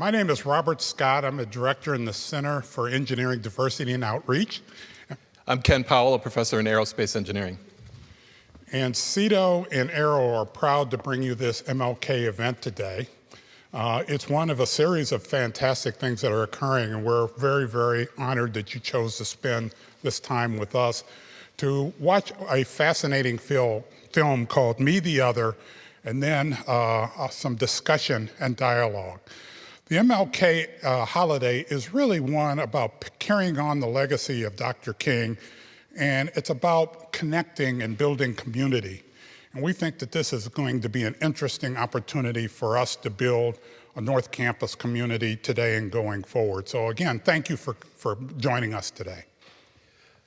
My name is Robert Scott. I'm a director in the Center for Engineering Diversity and Outreach. I'm Ken Powell, a professor in Aerospace Engineering. And CEDO and Aero are proud to bring you this MLK event today. It's one of a series of fantastic things that are occurring, and we're very, very honored that you chose to spend this time with us to watch a fascinating film called Me the Other, and then some discussion and dialogue. The MLK holiday is really one about carrying on the legacy of Dr. King, and it's about connecting and building community. And we think that this is going to be an interesting opportunity for us to build a North Campus community today and going forward. So again, thank you for joining us today.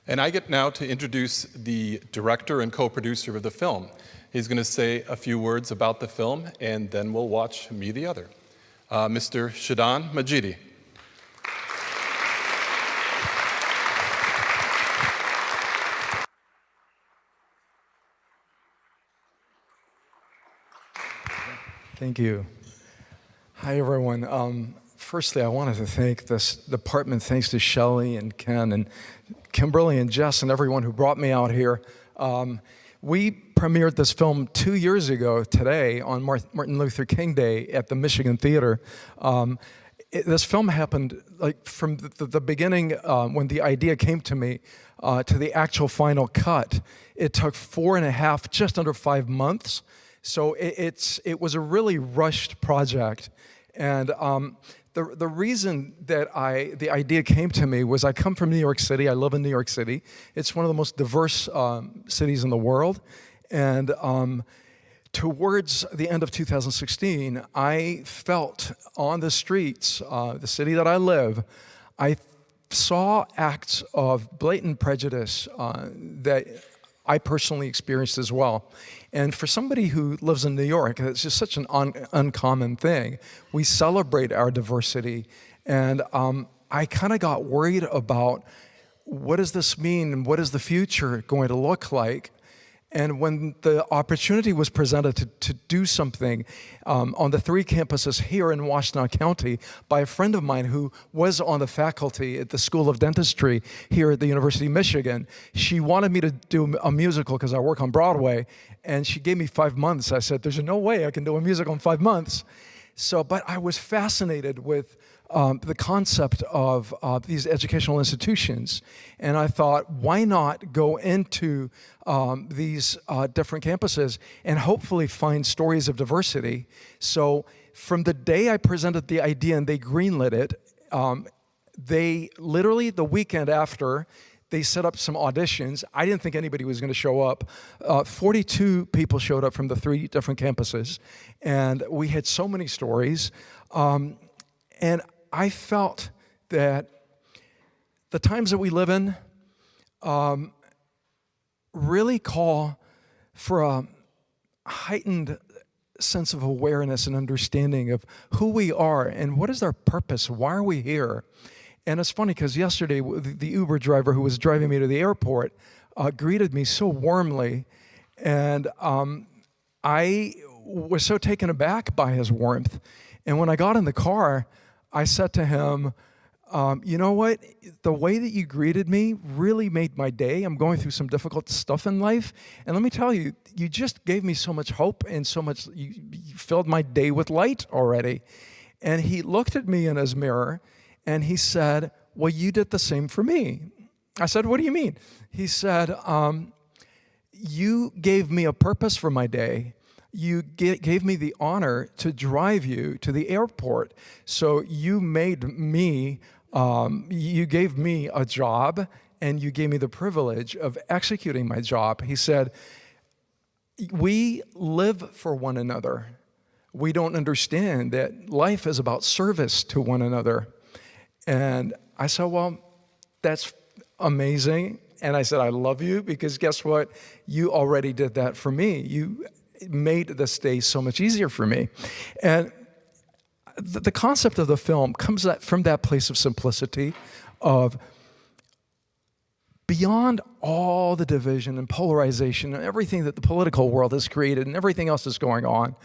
And I get now to introduce the director and co-producer of the film. He's going to say a few words about the film, and then we'll watch Me the Other. Mr. Shidan Majidi. Thank you. Hi, everyone. Firstly, I wanted to thank this department, thanks to Shelley and Ken and Kimberly and Jess and everyone who brought me out here. We premiered this film 2 years ago today on Martin Luther King Day at the Michigan Theater. This film happened like from the beginning when the idea came to me to the actual final cut. It took 4.5, just under 5 months. So it was a really rushed project. And the reason that the idea came to me was I come from New York City. I live in New York City. It's one of the most diverse cities in the world. And towards the end of 2016, I felt on the streets, the city that I live, I saw acts of blatant prejudice that I personally experienced as well. And for somebody who lives in New York, it's just such an uncommon thing. We celebrate our diversity. And I kind of got worried about what does this mean and what is the future going to look like? And when the opportunity was presented to do something on the 3 campuses here in Washtenaw County by a friend of mine who was on the faculty at the School of Dentistry here at the University of Michigan, she wanted me to do a musical because I work on Broadway, and she gave me 5 months. I said, there's no way I can do a musical in 5 months. But I was fascinated with the concept of these educational institutions. And I thought, why not go into these different campuses and hopefully find stories of diversity? So from the day I presented the idea and they greenlit it, they literally the weekend after, they set up some auditions. I didn't think anybody was going to show up. 42 people showed up from the 3 different campuses. And we had so many stories. And I felt that the times that we live in really call for a heightened sense of awareness and understanding of who we are and what is our purpose, why are we here? And it's funny because yesterday the Uber driver who was driving me to the airport greeted me so warmly, and I was so taken aback by his warmth. And when I got in the car, I said to him, you know what? The way that you greeted me really made my day. I'm going through some difficult stuff in life. And let me tell you, you just gave me so much hope and so much, you filled my day with light already. And he looked at me in his mirror and he said, well, you did the same for me. I said, what do you mean? He said, you gave me a purpose for my day. You gave me the honor to drive you to the airport. So you made me, you gave me a job, and you gave me the privilege of executing my job. He said, we live for one another. We don't understand that life is about service to one another. And I said, well, that's amazing. And I said, I love you, because guess what? You already did that for me. You made this day so much easier for me. And the concept of the film comes from that place of simplicity, of beyond all the division and polarization and everything that the political world has created and everything else that's going on,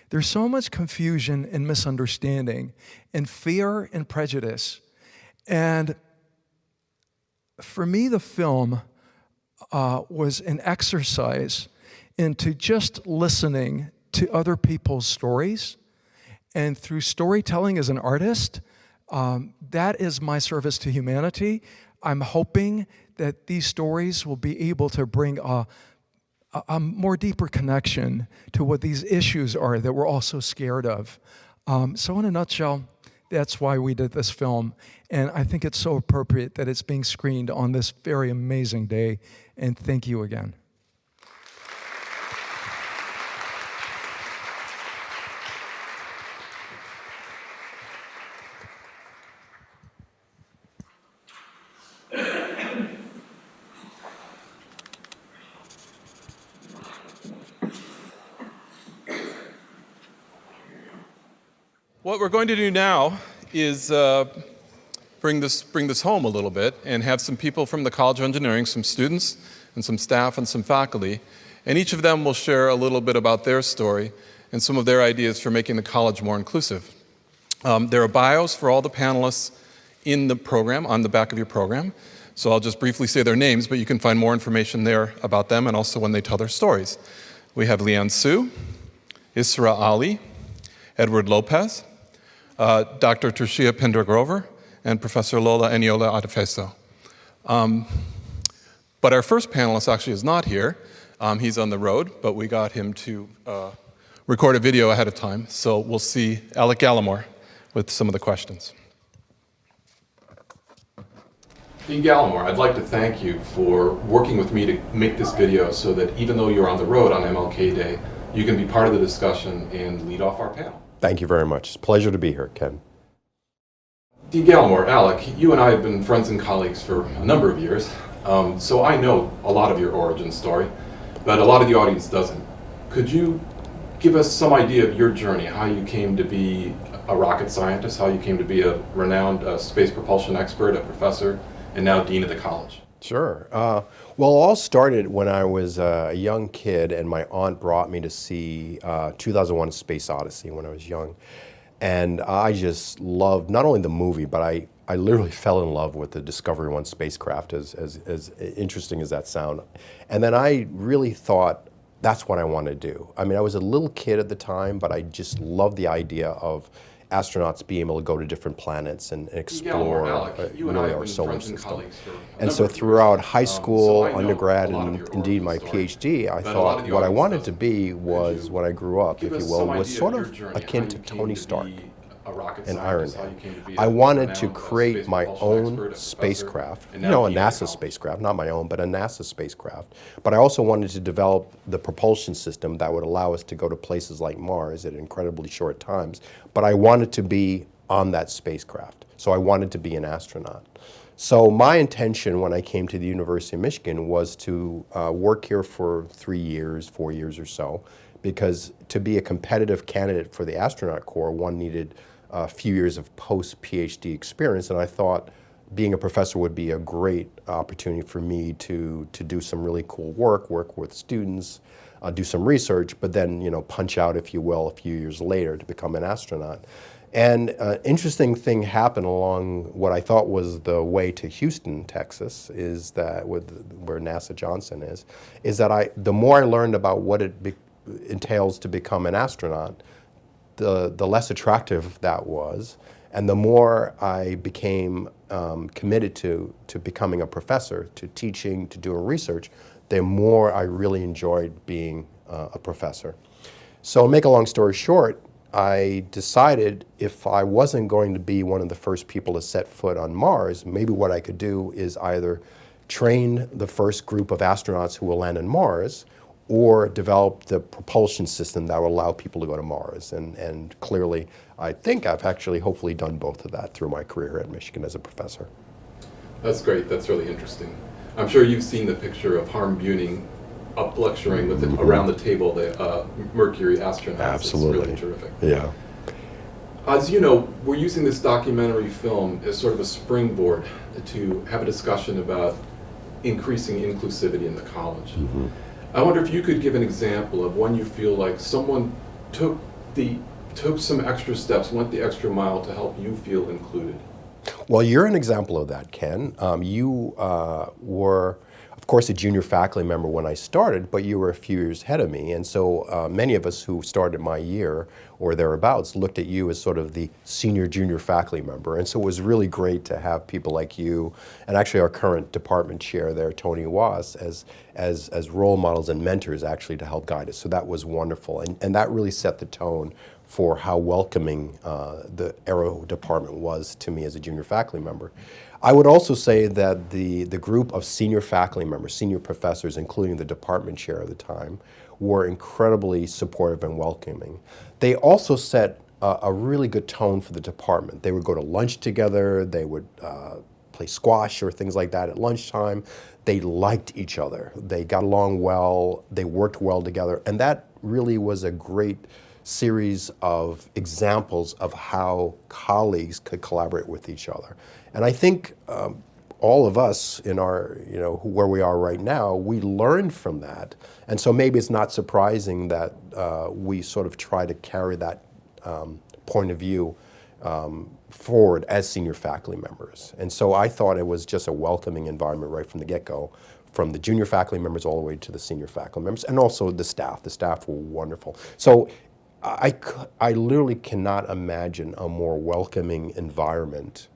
There's so much confusion and misunderstanding and fear and prejudice. And for me, the film was an exercise into just listening to other people's stories. And through storytelling as an artist, that is my service to humanity. I'm hoping that these stories will be able to bring a more deeper connection to what these issues are that we're all so scared of. So in a nutshell, that's why we did this film. And I think it's so appropriate that it's being screened on this very amazing day. And thank you again. What we're going to do now is bring this home a little bit and have some people from the College of Engineering, some students and some staff and some faculty, and each of them will share a little bit about their story and some of their ideas for making the college more inclusive. There are bios for all the panelists in the program, on the back of your program, so I'll just briefly say their names, but you can find more information there about them and also when they tell their stories. We have Leanne Su, Israa Ali, Edward Lopez, Dr. Tershia Pinder-Grover, and Professor Lola Eniola Adefeso. But our first panelist actually is not here. He's on the road, but we got him to record a video ahead of time, so we'll see Alec Gallimore with some of the questions. Dean Gallimore, I'd like to thank you for working with me to make this video so that even though you're on the road on MLK Day, you can be part of the discussion and lead off our panel. Thank you very much. It's a pleasure to be here, Ken. Dean Gallimore, Alec, you and I have been friends and colleagues for a number of years, so I know a lot of your origin story, but a lot of the audience doesn't. Could you give us some idea of your journey, how you came to be a rocket scientist, how you came to be a renowned space propulsion expert, a professor, and now dean of the college? Sure. Well, it all started when I was a young kid and my aunt brought me to see 2001: A Space Odyssey when I was young. And I just loved not only the movie, but I literally fell in love with the Discovery 1 spacecraft, as interesting as that sounds. And then I really thought that's what I want to do. I mean, I was a little kid at the time, but I just loved the idea of astronauts being able to go to different planets and explore really our solar system. And so throughout high school, undergrad, and indeed my Ph.D., I thought what I wanted to be was, when I grew up, if you will, was sort of akin to Tony Stark and Iron Man. I wanted to create my own spacecraft, you know, a NASA spacecraft, not my own, but a NASA spacecraft. But I also wanted to develop the propulsion system that would allow us to go to places like Mars at incredibly short times. But I wanted to be on that spacecraft, so I wanted to be an astronaut. So my intention when I came to the University of Michigan was to work here for 3 years, 4 years or so, because to be a competitive candidate for the astronaut corps, one needed a few years of post-PhD experience, and I thought being a professor would be a great opportunity for me to do some really cool work with students, do some research, but then, you know, punch out, if you will, a few years later to become an astronaut. And an interesting thing happened along what I thought was the way to Houston, Texas, is that where NASA Johnson is that the more I learned about what it entails to become an astronaut, the less attractive that was, and the more I became committed to becoming a professor, to teaching, to doing research, the more I really enjoyed being a professor. So to make a long story short, I decided if I wasn't going to be one of the first people to set foot on Mars, maybe what I could do is either train the first group of astronauts who will land on Mars, or develop the propulsion system that will allow people to go to Mars. And clearly, I think I've actually hopefully done both of that through my career here at Michigan as a professor. That's great. That's really interesting. I'm sure you've seen the picture of Harm Buning up lecturing with around the table, the Mercury astronauts. Absolutely. It's really terrific. Yeah. As you know, we're using this documentary film as sort of a springboard to have a discussion about increasing inclusivity in the college. Mm-hmm. I wonder if you could give an example of when you feel like someone took took some extra steps, went the extra mile to help you feel included? Well, you're an example of that, Ken. You were, of course, a junior faculty member when I started, but you were a few years ahead of me. And so many of us who started my year or thereabouts looked at you as sort of the senior junior faculty member. And so it was really great to have people like you, and actually our current department chair there, Tony Was, as role models and mentors actually to help guide us. So that was wonderful. And that really set the tone for how welcoming the Aero department was to me as a junior faculty member. I would also say that the group of senior faculty members, senior professors, including the department chair at the time, were incredibly supportive and welcoming. They also set a really good tone for the department. They would go to lunch together, they would play squash or things like that at lunchtime. They liked each other, they got along well, they worked well together, and that really was a great series of examples of how colleagues could collaborate with each other. And I think all of us in our, where we are right now, we learned from that. And so maybe it's not surprising that we sort of try to carry that point of view forward as senior faculty members. And so I thought it was just a welcoming environment right from the get-go, from the junior faculty members all the way to the senior faculty members, and also the staff. The staff were wonderful. So I literally cannot imagine a more welcoming environment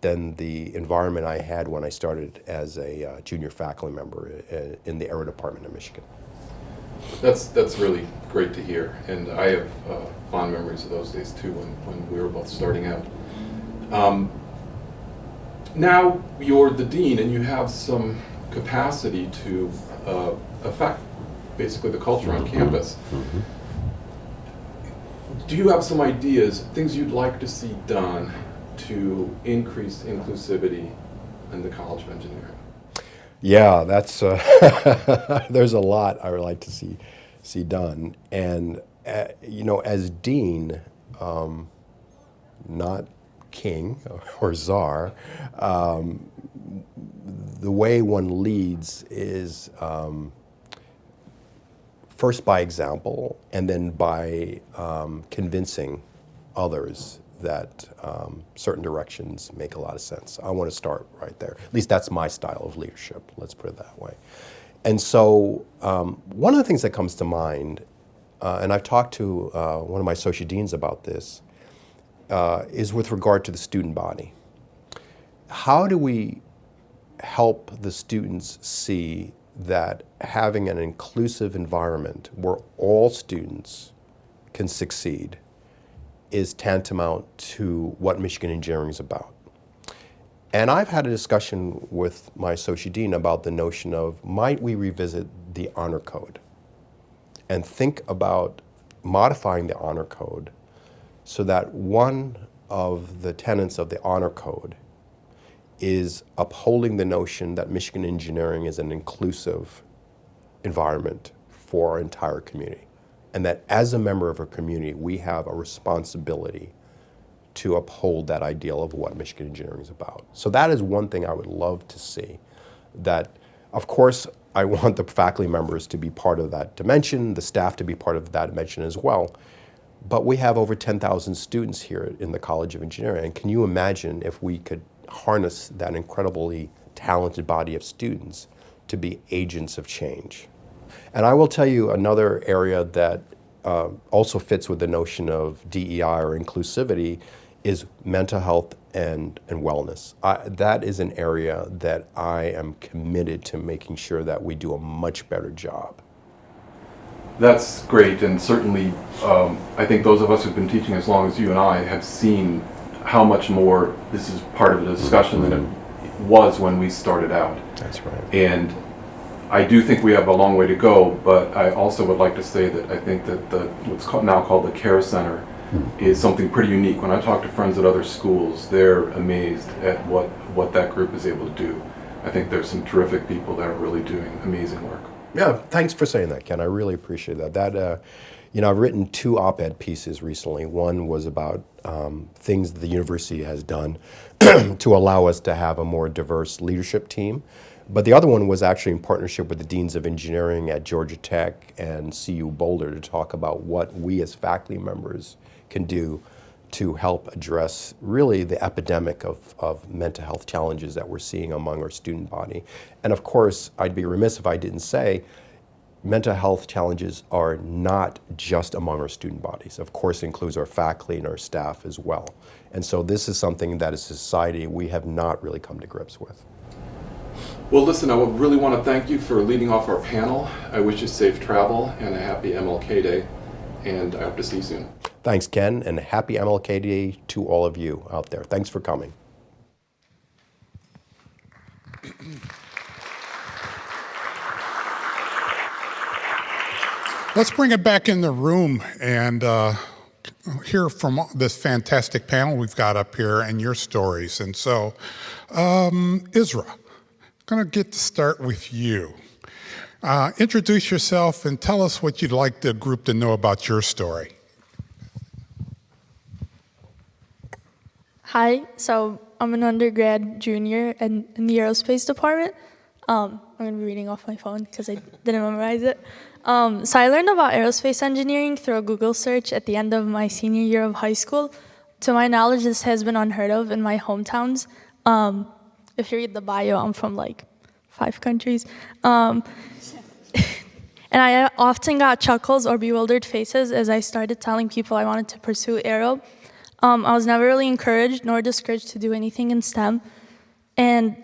than the environment I had when I started as a junior faculty member in the Aero Department of Michigan. That's really great to hear, and I have fond memories of those days too when we were both starting out. Now you're the dean and you have some capacity to affect basically the culture on campus. Mm-hmm. Do you have some ideas, things you'd like to see done to increase inclusivity in the College of Engineering? Yeah, that's there's a lot I would like to see done. And as dean, not king or czar, the way one leads is first by example, and then by convincing others that certain directions make a lot of sense. I want to start right there. At least that's my style of leadership, let's put it that way. And so one of the things that comes to mind, and I've talked to one of my associate deans about this, is with regard to the student body. How do we help the students see that having an inclusive environment where all students can succeed is tantamount to what Michigan Engineering is about? And I've had a discussion with my associate dean about the notion of, might we revisit the honor code and think about modifying the honor code so that one of the tenets of the honor code is upholding the notion that Michigan Engineering is an inclusive environment for our entire community, and that as a member of a community, we have a responsibility to uphold that ideal of what Michigan Engineering is about. So that is one thing I would love to see. That, of course, I want the faculty members to be part of that dimension, the staff to be part of that dimension as well. But we have over 10,000 students here in the College of Engineering. And can you imagine if we could harness that incredibly talented body of students to be agents of change? And I will tell you another area that also fits with the notion of DEI or inclusivity is mental health and wellness. That is an area that I am committed to making sure that we do a much better job. That's great, and certainly I think those of us who've been teaching as long as you and I have seen how much more this is part of the discussion than it was when we started out. That's right. And I do think we have a long way to go, but I also would like to say that I think that what's now called the Care Center is something pretty unique. When I talk to friends at other schools, they're amazed at what that group is able to do. I think there's some terrific people that are really doing amazing work. Yeah, thanks for saying that, Ken. I really appreciate that. I've written 2 op-ed pieces recently. One was about things that the university has done to allow us to have a more diverse leadership team. But the other one was actually in partnership with the Deans of Engineering at Georgia Tech and CU Boulder to talk about what we as faculty members can do to help address really the epidemic of mental health challenges that we're seeing among our student body. And of course, I'd be remiss if I didn't say, mental health challenges are not just among our student bodies. Of course, it includes our faculty and our staff as well. And so this is something that as a society we have not really come to grips with. Well, listen, I would really want to thank you for leading off our panel. I wish you safe travel and a happy MLK Day, and I hope to see you soon. Thanks, Ken, and happy MLK Day to all of you out there. Thanks for coming. Let's bring it back in the room and hear from this fantastic panel we've got up here and your stories. And so, Israa, I'm going to get to start with you. Introduce yourself and tell us what you'd like the group to know about your story. Hi, so I'm an undergrad junior in the aerospace department. I'm going to be reading off my phone because I didn't memorize it. So I learned about aerospace engineering through a Google search at the end of my senior year of high school. To my knowledge, this has been unheard of in my hometowns. If you read the bio, I'm from like 5 countries. And I often got chuckles or bewildered faces as I started telling people I wanted to pursue aero. I was never really encouraged nor discouraged to do anything in STEM. And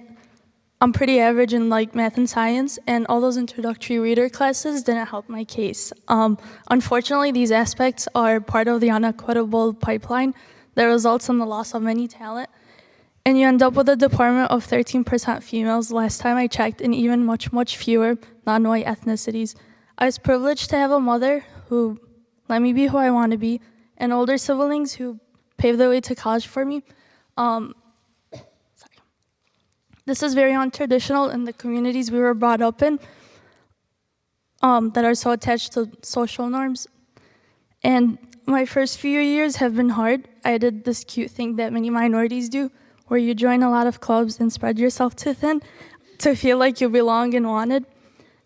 I'm pretty average in like math and science, and all those introductory reader classes didn't help my case. Unfortunately, these aspects are part of the unequitable pipeline that results in the loss of many talent. And you end up with a department of 13% females last time I checked, and even much, much fewer non-white ethnicities. I was privileged to have a mother who let me be who I want to be, and older siblings who paved the way to college for me. This is very untraditional in the communities we were brought up in that are so attached to social norms. And my first few years have been hard. I did this cute thing that many minorities do, where you join a lot of clubs and spread yourself too thin to feel like you belong and wanted.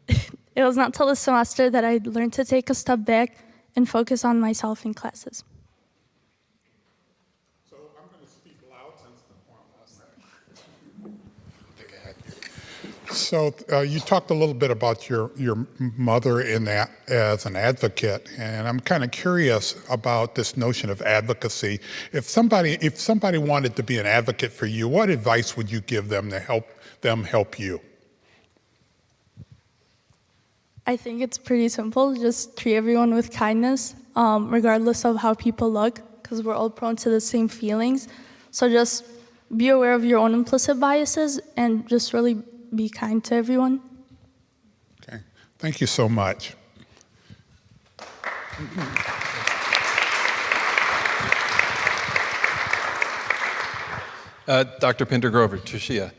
It was not till this semester that I learned to take a step back and focus on myself in classes. So I'm going to speak loud since the point was So you talked a little bit about your mother in that as an advocate, and I'm kind of curious about this notion of advocacy. If somebody wanted to be an advocate for you, what advice would you give them to help them help you? I think it's pretty simple. Just treat everyone with kindness, regardless of how people look, because we're all prone to the same feelings. So just be aware of your own implicit biases and just really be kind to everyone. Okay, thank you so much. Dr. Pinder-Grover, Tershia.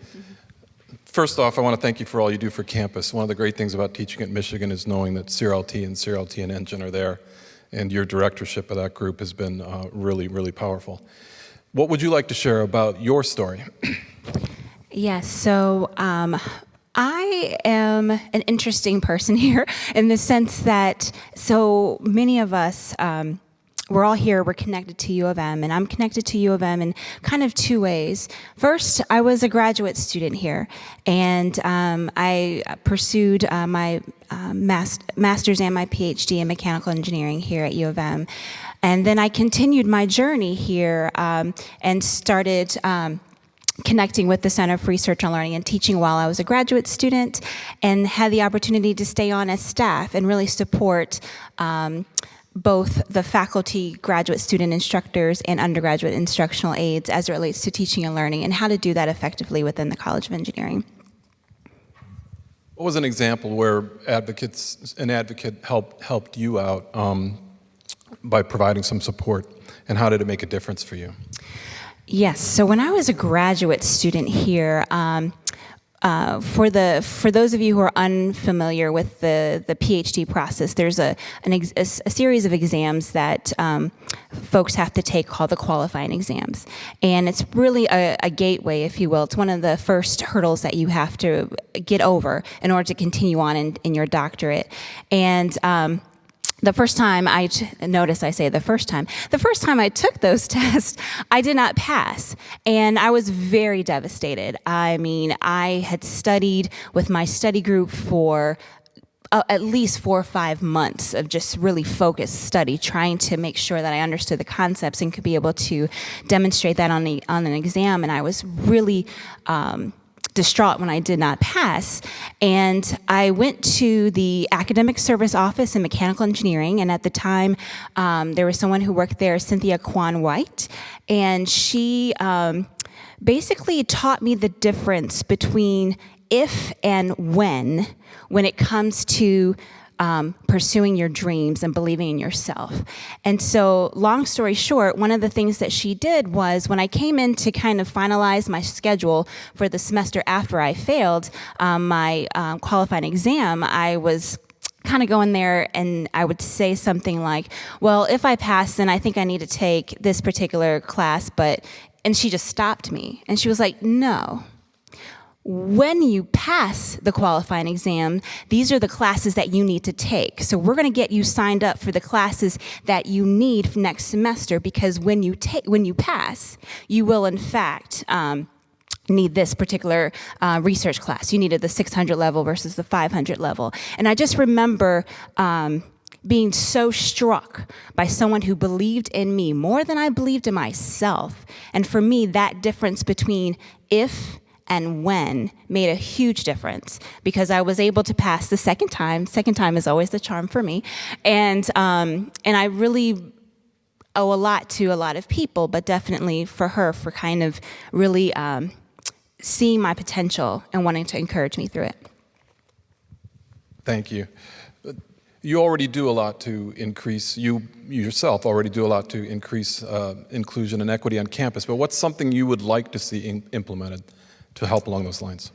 First off, I want to thank you for all you do for campus. One of the great things about teaching at Michigan is knowing that CRLT and CRLT and Engine are there, and your directorship of that group has been really, really powerful. What would you like to share about your story? Yes, so I am an interesting person here in the sense that so many of us, we're all here, we're connected to U of M, and I'm connected to U of M in kind of 2 ways. First, I was a graduate student here, and I pursued my master's and my Ph.D. in mechanical engineering here at U of M. And then I continued my journey here and started connecting with the Center for Research on Learning and Teaching while I was a graduate student, and had the opportunity to stay on as staff and really support both the faculty, graduate student instructors, and undergraduate instructional aides as it relates to teaching and learning and how to do that effectively within the College of Engineering. What was an example where an advocate helped you out by providing some support, and how did it make a difference for you? Yes, so when I was a graduate student here, for those of you who are unfamiliar with the Ph.D. process, there's a series of exams that folks have to take called the qualifying exams. And it's really a gateway, if you will. It's one of the first hurdles that you have to get over in order to continue on in your doctorate. And the first time I took those tests, I did not pass, and I was very devastated. I mean, I had studied with my study group for at least 4 or 5 months of just really focused study, trying to make sure that I understood the concepts and could be able to demonstrate that on an exam, and I was really distraught when I did not pass. And I went to the academic service office in mechanical engineering, and at the time there was someone who worked there, Cynthia Kwan White, and she basically taught me the difference between if and when it comes to pursuing your dreams and believing in yourself. And so, long story short, one of the things that she did was when I came in to kind of finalize my schedule for the semester after I failed my qualifying exam, I was kind of going there and I would say something like, well, if I pass, then I think I need to take this particular class, and she just stopped me. And she was like, no. When you pass the qualifying exam, these are the classes that you need to take. So we're going to get you signed up for the classes that you need for next semester, because when you pass, you will in fact need this particular research class. You needed the 600 level versus the 500 level. And I just remember being so struck by someone who believed in me more than I believed in myself. And for me, that difference between if and when made a huge difference, because I was able to pass the second time. Second time is always the charm for me. And I really owe a lot to a lot of people, but definitely for her, for kind of really seeing my potential and wanting to encourage me through it. Thank you. You already do a lot to increase, you yourself already do a lot to increase inclusion and equity on campus, but what's something you would like to see implemented to help along those lines?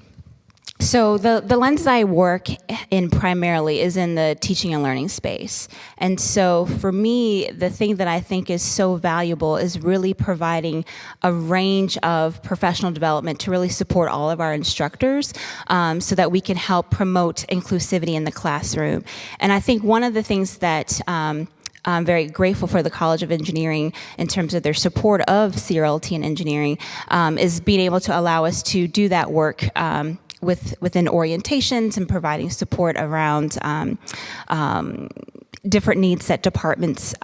So the lens I work in primarily is in the teaching and learning space. And so for me, the thing that I think is so valuable is really providing a range of professional development to really support all of our instructors so that we can help promote inclusivity in the classroom. And I think one of the things that I'm very grateful for the College of Engineering in terms of their support of CRLT and engineering is being able to allow us to do that work within orientations and providing support around different needs that departments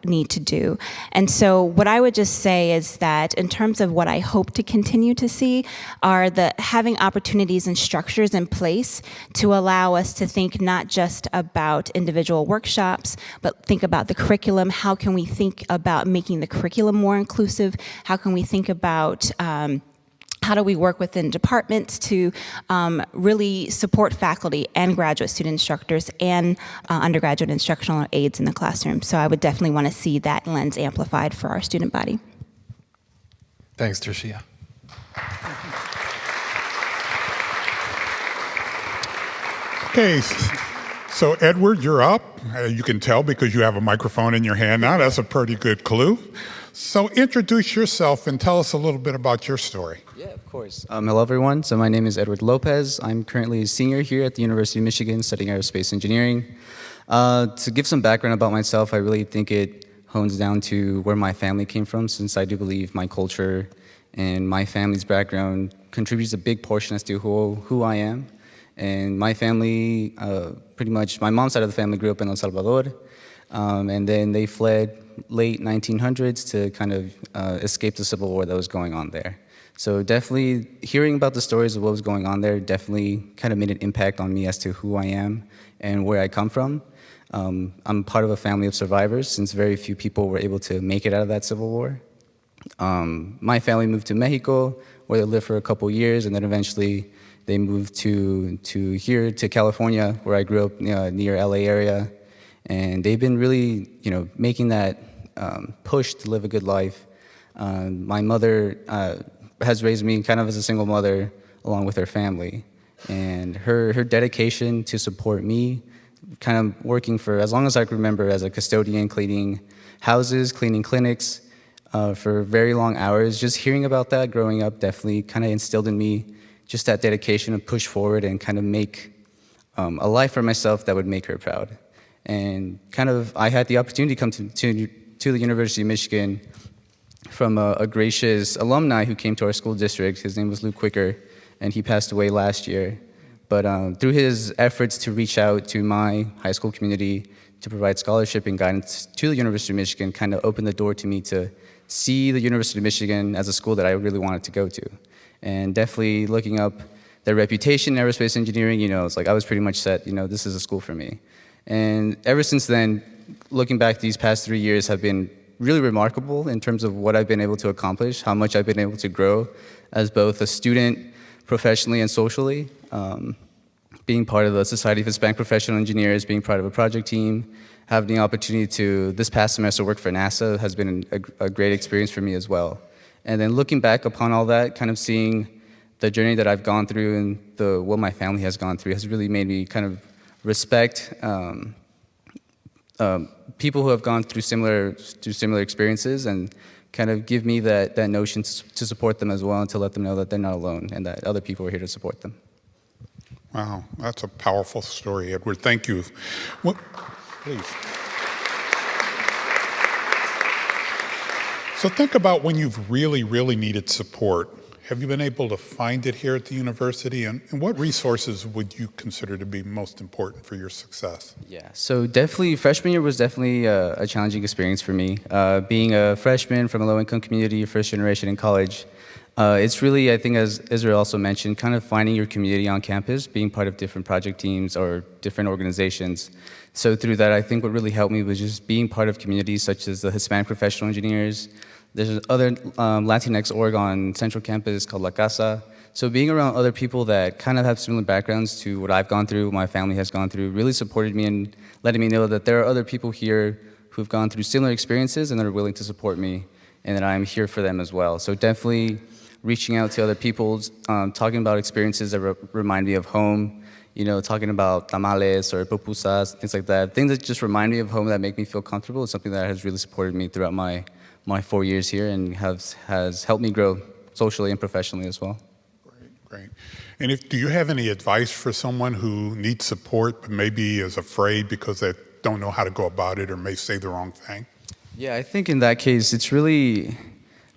need to do. And so what I would just say is that in terms of what I hope to continue to see are having opportunities and structures in place to allow us to think not just about individual workshops, but think about the curriculum. How can we think about making the curriculum more inclusive? How can we think about how do we work within departments to really support faculty and graduate student instructors and undergraduate instructional aides in the classroom? So I would definitely want to see that lens amplified for our student body. Thanks, Tershia. Okay, so Edward, you're up. You can tell because you have a microphone in your hand now. That's a pretty good clue. So introduce yourself and tell us a little bit about your story. Yeah, of course. Hello, everyone. So my name is Edward Lopez. I'm currently a senior here at the University of Michigan studying Aerospace Engineering. To give some background about myself, I really think it hones down to where my family came from, since I do believe my culture and my family's background contributes a big portion as to who I am. And my family, pretty much, my mom's side of the family grew up in El Salvador, and then they fled late 1900s to kind of escape the civil war that was going on there. So definitely hearing about the stories of what was going on there definitely kind of made an impact on me as to who I am and where I come from. I'm part of a family of survivors, since very few people were able to make it out of that civil war. My family moved to Mexico, where they lived for a couple years, and then eventually they moved to here, to California, where I grew up near LA area. And they've been really, making that push to live a good life. My mother has raised me kind of as a single mother along with her family. And her dedication to support me, kind of working for as long as I can remember as a custodian, cleaning houses, cleaning clinics for very long hours. Just hearing about that growing up definitely kind of instilled in me just that dedication to push forward and kind of make a life for myself that would make her proud. And kind of I had the opportunity to come to the University of Michigan from a gracious alumni who came to our school district. His name was Luke Quicker, and he passed away last year. But through his efforts to reach out to my high school community to provide scholarship and guidance to the University of Michigan kind of opened the door to me to see the University of Michigan as a school that I really wanted to go to. And definitely looking up their reputation in aerospace engineering, it's like I was pretty much set, this is a school for me. And ever since then, looking back, these past 3 years have been really remarkable in terms of what I've been able to accomplish, how much I've been able to grow as both a student, professionally and socially. Being part of the Society of Hispanic Professional Engineers, being part of a project team, having the opportunity to, this past semester, work for NASA has been a great experience for me as well. And then looking back upon all that, kind of seeing the journey that I've gone through and what my family has gone through has really made me kind of respect people who have gone through similar experiences and kind of give me that notion to support them as well and to let them know that they're not alone and that other people are here to support them. Wow, that's a powerful story, Edward. Thank you. Please. So think about when you've really, really needed support. Have you been able to find it here at the university? And what resources would you consider to be most important for your success? Yeah, so definitely, freshman year was definitely a challenging experience for me. Being a freshman from a low-income community, first generation in college, it's really, I think, as Israa also mentioned, kind of finding your community on campus, being part of different project teams or different organizations. So through that, I think what really helped me was just being part of communities such as the Hispanic Professional Engineers. There's other Latinx org on Central Campus called La Casa. So being around other people that kind of have similar backgrounds to what I've gone through, what my family has gone through, really supported me and letting me know that there are other people here who've gone through similar experiences and that are willing to support me and that I'm here for them as well. So definitely reaching out to other people, talking about experiences that remind me of home, talking about tamales or pupusas, things like that. Things that just remind me of home that make me feel comfortable is something that has really supported me throughout my 4 years here and has helped me grow socially and professionally as well. Great. And do you have any advice for someone who needs support but maybe is afraid because they don't know how to go about it or may say the wrong thing? Yeah, I think in that case, it's really,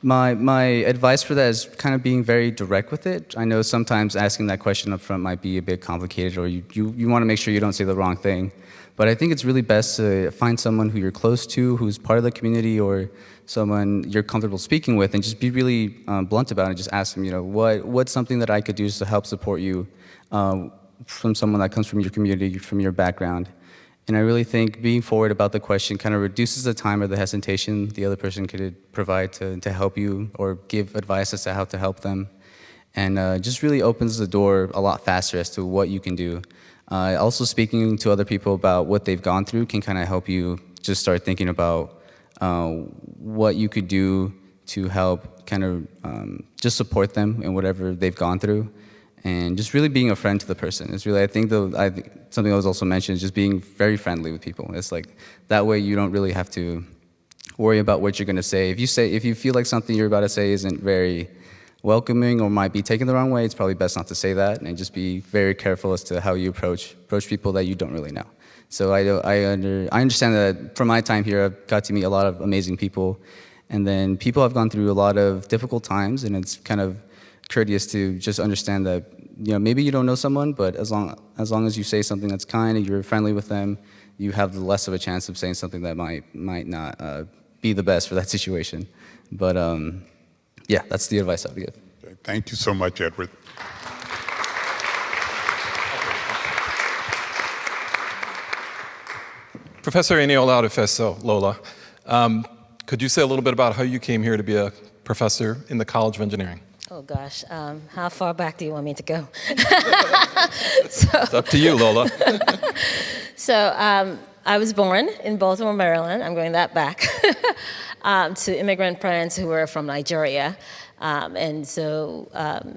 my advice for that is kind of being very direct with it. I know sometimes asking that question up front might be a bit complicated or you want to make sure you don't say the wrong thing. But I think it's really best to find someone who you're close to, who's part of the community, or someone you're comfortable speaking with, and just be really blunt about it. Just ask them, what's something that I could do to help support you from someone that comes from your community, from your background. And I really think being forward about the question kind of reduces the time or the hesitation the other person could provide to help you or give advice as to how to help them. And just really opens the door a lot faster as to what you can do. Also speaking to other people about what they've gone through can kind of help you just start thinking about what you could do to help kind of just support them in whatever they've gone through. And just really being a friend to the person. It's really, I think something that was also mentioned is just being very friendly with people. It's like, that way you don't really have to worry about what you're gonna say. If you feel like something you're about to say isn't very welcoming or might be taken the wrong way, it's probably best not to say that, and just be very careful as to how you approach people that you don't really know. So I understand that from my time here, I've got to meet a lot of amazing people, and then people have gone through a lot of difficult times, and it's kind of courteous to just understand that maybe you don't know someone, but as long as you say something that's kind and you're friendly with them, you have less of a chance of saying something that might not be the best for that situation. But yeah, that's the advice I would give. Okay, thank you so much, Edward. Professor Eniola Arifeso, Lola, could you say a little bit about how you came here to be a professor in the College of Engineering? Oh gosh, how far back do you want me to go? It's up to you, Lola. So I was born in Baltimore, Maryland. I'm going that back. to immigrant parents who were from Nigeria. And so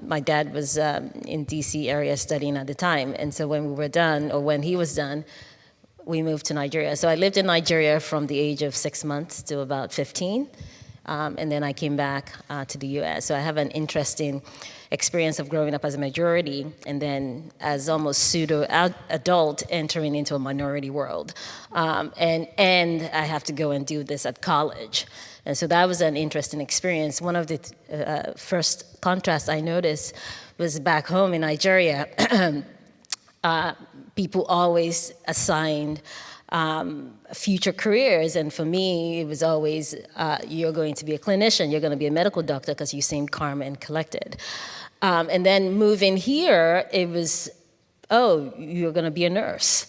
my dad was in DC area studying at the time. And so when we were done, or when he was done, we moved to Nigeria. So I lived in Nigeria from the age of 6 months to about 15. And then I came back to the US. So I have an interesting experience of growing up as a majority and then as almost pseudo-adult entering into a minority world. And I have to go and do this at college. And so that was an interesting experience. One of the first contrasts I noticed was back home in Nigeria, people always assigned future careers, and for me, it was always, you're going to be a clinician, you're going to be a medical doctor because you seem calm and collected. And then moving here, it was, oh, you're going to be a nurse.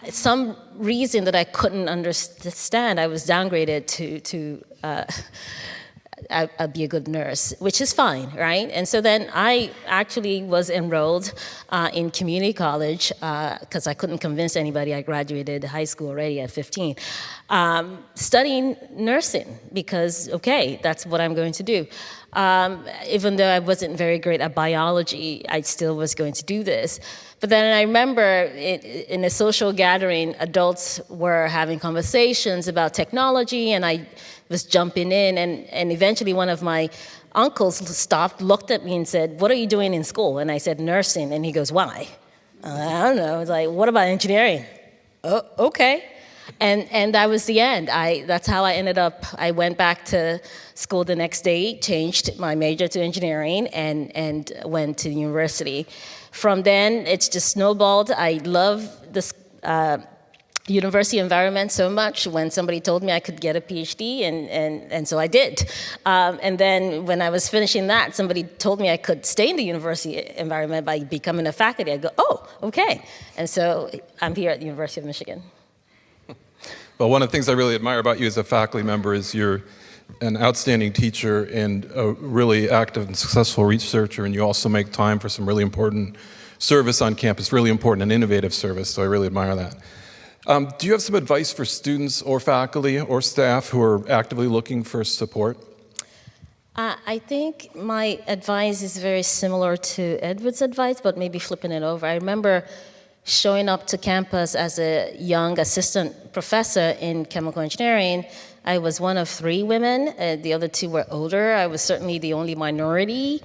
Some reason that I couldn't understand, I was downgraded to I'd be a good nurse, which is fine, right? And so then I actually was enrolled in community college because I couldn't convince anybody. I graduated high school already at 15, studying nursing because, okay, that's what I'm going to do. Even though I wasn't very great at biology, I still was going to do this. But then I remember in a social gathering, adults were having conversations about technology, and I was jumping in, and eventually one of my uncles stopped, looked at me and said, "What are you doing in school?" And I said, "Nursing." And he goes, "Why?" I don't know. I was like, "What about engineering?" "Oh, okay." And that was the end. That's how I ended up. I went back to school the next day, changed my major to engineering, and went to university. From then, it's just snowballed. I love this university environment so much. When somebody told me I could get a Ph.D., and so I did. And then when I was finishing that, somebody told me I could stay in the university environment by becoming a faculty. I go, oh, okay. And so I'm here at the University of Michigan. Well, one of the things I really admire about you as a faculty member is you're an outstanding teacher and a really active and successful researcher, and you also make time for some really important service on campus, really important and innovative service, so I really admire that. Do you have some advice for students or faculty or staff who are actively looking for support? I think my advice is very similar to Edward's advice, but maybe flipping it over. I remember showing up to campus as a young assistant professor in chemical engineering. I was one of 3 women. The other 2 were older. I was certainly the only minority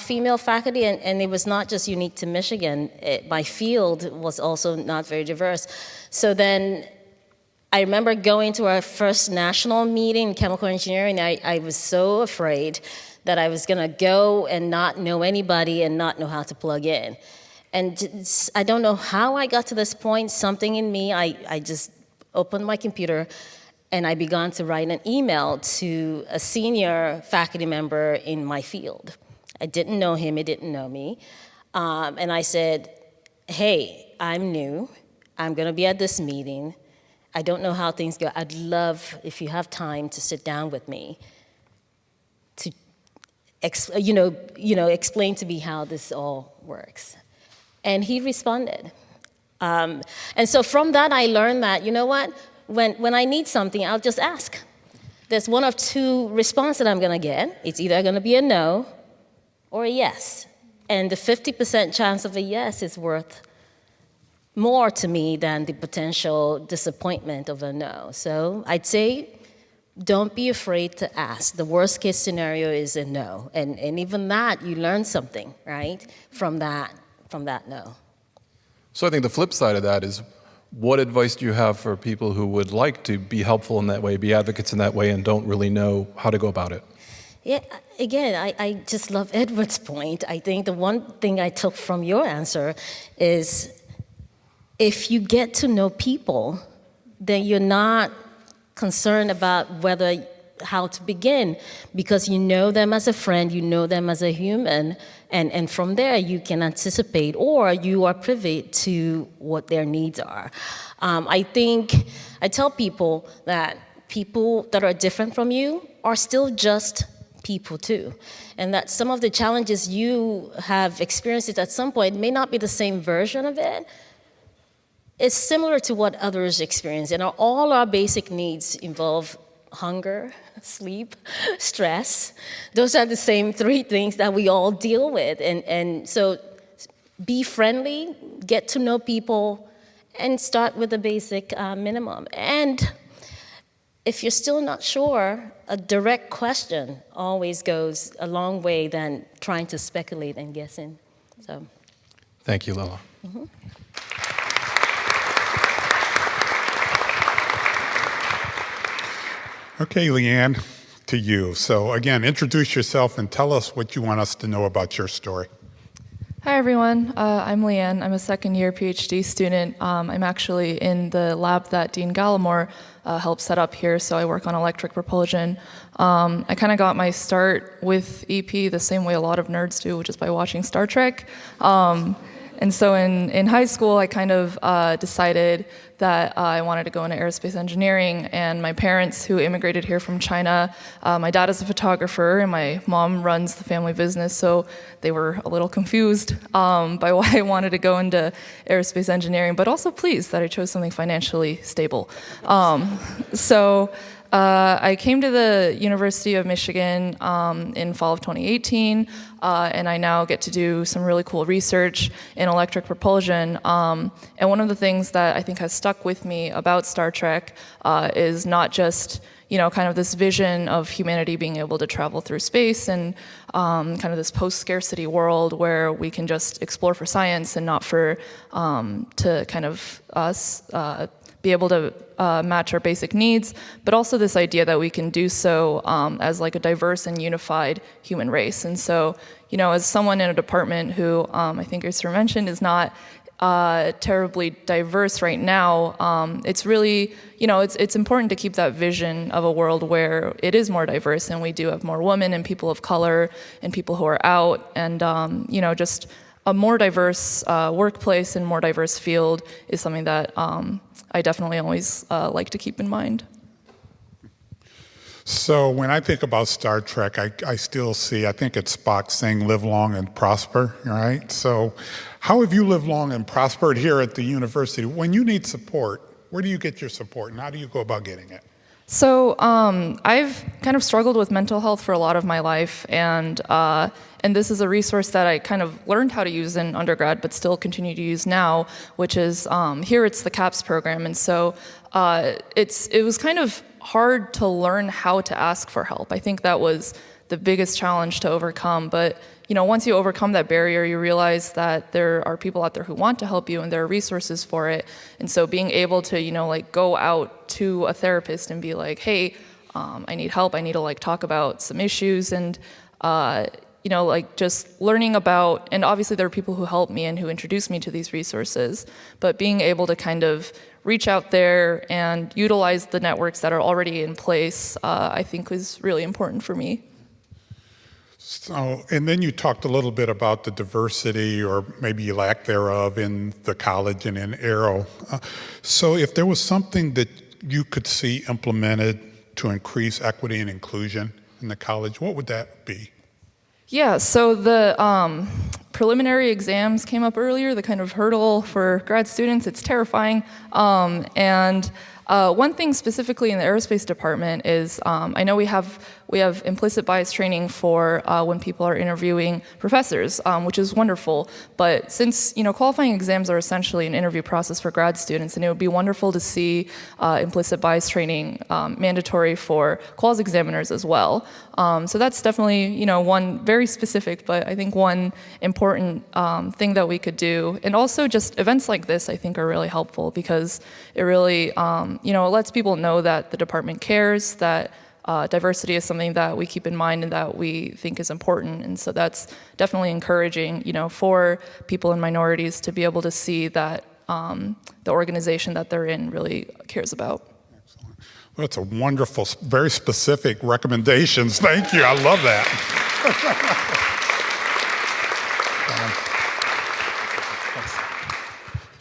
female faculty, and it was not just unique to Michigan. My field was also not very diverse. So then I remember going to our first national meeting in chemical engineering. I was so afraid that I was going to go and not know anybody and not know how to plug in. And I don't know how I got to this point. Something in me, I just opened my computer and I began to write an email to a senior faculty member in my field. I didn't know him, he didn't know me. And I said, hey, I'm new. I'm going to be at this meeting. I don't know how things go. I'd love, if you have time, to sit down with me to explain to me how this all works. And he responded. And so from that, I learned that, you know what? When I need something, I'll just ask. There's one of 2 responses that I'm going to get. It's either going to be a no or a yes. And the 50% chance of a yes is worth more to me than the potential disappointment of a no. So I'd say don't be afraid to ask. The worst case scenario is a no. And even that, you learn something, right, from that no. So I think the flip side of that is, what advice do you have for people who would like to be helpful in that way, be advocates in that way, and don't really know how to go about it? Yeah, again, I just love Edward's point. I think the one thing I took from your answer is if you get to know people, then you're not concerned about how to begin, because you know them as a friend, you know them as a human, and from there you can anticipate, or you are privy to what their needs are. I tell people that people that are different from you are still just people too, and that some of the challenges you have experienced at some point may not be the same version of it. It's similar to what others experience, and all our basic needs involve hunger, sleep, stress. Those are the same three things that we all deal with. And so be friendly, get to know people, and start with the basic minimum. And if you're still not sure, a direct question always goes a long way than trying to speculate and guessing. So, Thank you, Lila. Okay, Leanne, to you. So again, introduce yourself and tell us what you want us to know about your story. Hi everyone, I'm Leanne. I'm a second-year Ph.D. student. I'm actually in the lab that Dean Gallimore helped set up here, so I work on electric propulsion. I kind of got my start with EP the same way a lot of nerds do, which is by watching Star Trek. And so in high school, I kind of decided that I wanted to go into aerospace engineering, and my parents, who immigrated here from China, my dad is a photographer and my mom runs the family business, so they were a little confused by why I wanted to go into aerospace engineering, but also pleased that I chose something financially stable. I came to the University of Michigan in fall of 2018, and I now get to do some really cool research in electric propulsion. And one of the things that I think has stuck with me about Star Trek is not just, kind of this vision of humanity being able to travel through space and kind of this post-scarcity world where we can just explore for science and not for to kind of us be able to match our basic needs, but also this idea that we can do so as like a diverse and unified human race. And so, as someone in a department who I think Israa mentioned is not terribly diverse right now, it's really, it's important to keep that vision of a world where it is more diverse and we do have more women and people of color and people who are out and, just a more diverse workplace and more diverse field is something that I definitely always like to keep in mind. So when I think about Star Trek, I still see, I think it's Spock saying live long and prosper, right? So how have you lived long and prospered here at the university? When you need support, where do you get your support and how do you go about getting it? So I've kind of struggled with mental health for a lot of my life, and this is a resource that I kind of learned how to use in undergrad, but still continue to use now, which is here it's the CAPS program, and so it was kind of hard to learn how to ask for help. I think that was the biggest challenge to overcome, but once you overcome that barrier, you realize that there are people out there who want to help you and there are resources for it. And so being able to, go out to a therapist and be like, hey, I need help, I need to talk about some issues and, just learning about, and obviously there are people who help me and who introduce me to these resources, but being able to kind of reach out there and utilize the networks that are already in place, I think is really important for me. So, and then you talked a little bit about the diversity or maybe lack thereof in the college and in Aero. So if there was something that you could see implemented to increase equity and inclusion in the college, what would that be? Yeah, so the preliminary exams came up earlier, the kind of hurdle for grad students. It's terrifying. One thing specifically in the aerospace department is I know we have implicit bias training for when people are interviewing professors, which is wonderful. But since qualifying exams are essentially an interview process for grad students, and it would be wonderful to see implicit bias training mandatory for quals examiners as well. So that's definitely one very specific, but I think one important thing that we could do. And also just events like this I think are really helpful because it really it lets people know that the department cares, that diversity is something that we keep in mind and that we think is important. And so that's definitely encouraging, for people in minorities to be able to see that the organization that they're in really cares about. Excellent. Well, that's a wonderful, very specific recommendations. Thank you. I love that.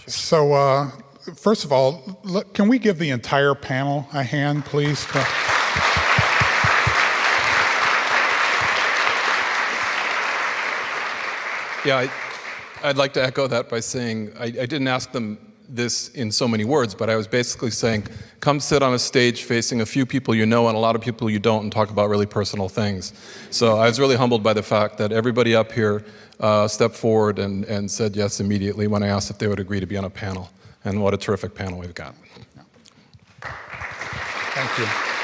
So, first of all, can we give the entire panel a hand, please? Yeah, I'd like to echo that by saying I didn't ask them this in so many words, but I was basically saying, come sit on a stage facing a few people you know and a lot of people you don't and talk about really personal things. So I was really humbled by the fact that everybody up here stepped forward and said yes immediately when I asked if they would agree to be on a panel. And what a terrific panel we've got. Thank you.